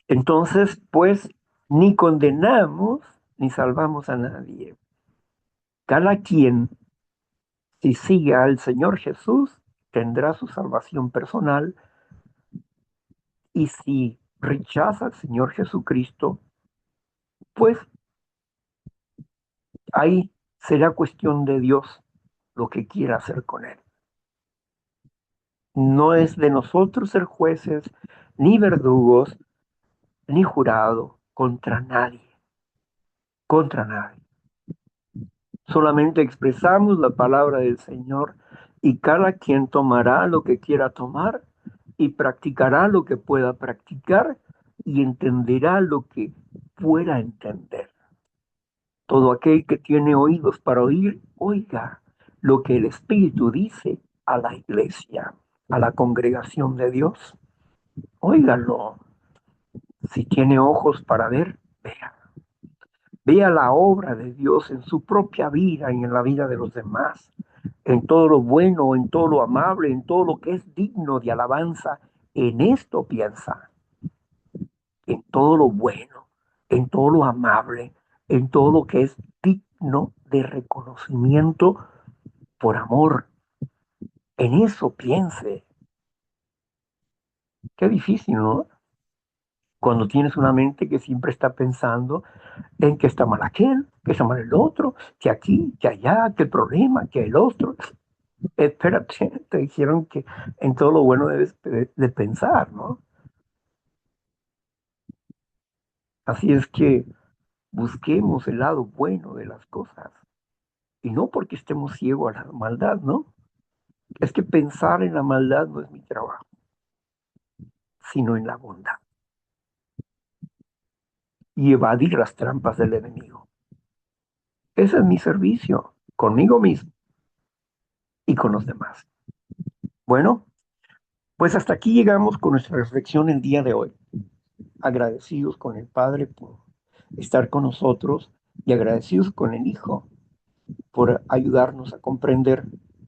Entonces, pues, ni condenamos ni salvamos a nadie. Cada quien, si sigue al Señor Jesús, tendrá su salvación personal, y si rechaza al Señor Jesucristo, pues ahí será cuestión de Dios lo que quiera hacer con él. No es de nosotros ser jueces, ni verdugos, ni jurado contra nadie, contra nadie. Solamente expresamos la palabra del Señor y cada quien tomará lo que quiera tomar y practicará lo que pueda practicar y entenderá lo que pueda entender. Todo aquel que tiene oídos para oír, oiga lo que el Espíritu dice a la iglesia, a la congregación de Dios. Óigalo. Si tiene ojos para ver, vea. Vea la obra de Dios en su propia vida y en la vida de los demás, en todo lo bueno, en todo lo amable, en todo lo que es digno de alabanza. En esto piensa, en todo lo bueno, en todo lo amable, en todo lo que es digno de reconocimiento por amor. En eso piense. Qué difícil, ¿no? Cuando tienes una mente que siempre está pensando en que está mal aquel, que está mal el otro, que aquí, que allá, que el problema, que el otro. Espérate, te dijeron que en todo lo bueno debes de pensar, ¿no? Así es que busquemos el lado bueno de las cosas. Y no porque estemos ciegos a la maldad, ¿no? Es que pensar en la maldad no es mi trabajo, sino en la bondad. Y evadir las trampas del enemigo. Ese es mi servicio, conmigo mismo y con los demás. Bueno, pues hasta aquí llegamos con nuestra reflexión el día de hoy. Agradecidos con el Padre por estar con nosotros y agradecidos con el Hijo por ayudarnos a comprender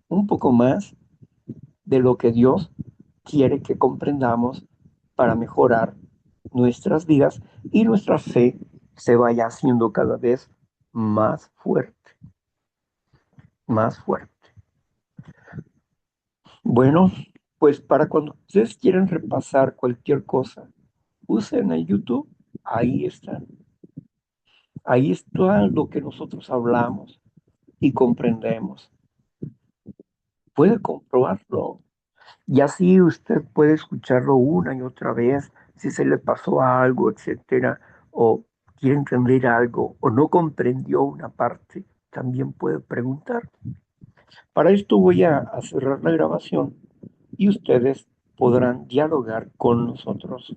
un poco más de lo que Dios quiere que comprendamos para mejorar nuestras vidas y nuestra fe se vaya haciendo cada vez más fuerte, más fuerte. Bueno, pues para cuando ustedes quieran repasar cualquier cosa, usen el YouTube, ahí está lo que nosotros hablamos. y comprendemos. Puede comprobarlo. Y así usted puede escucharlo una y otra vez si se le pasó algo, etcétera, o quiere entender algo o no comprendió una parte, también puede preguntar. Para esto voy a cerrar la grabación y ustedes podrán dialogar con nosotros.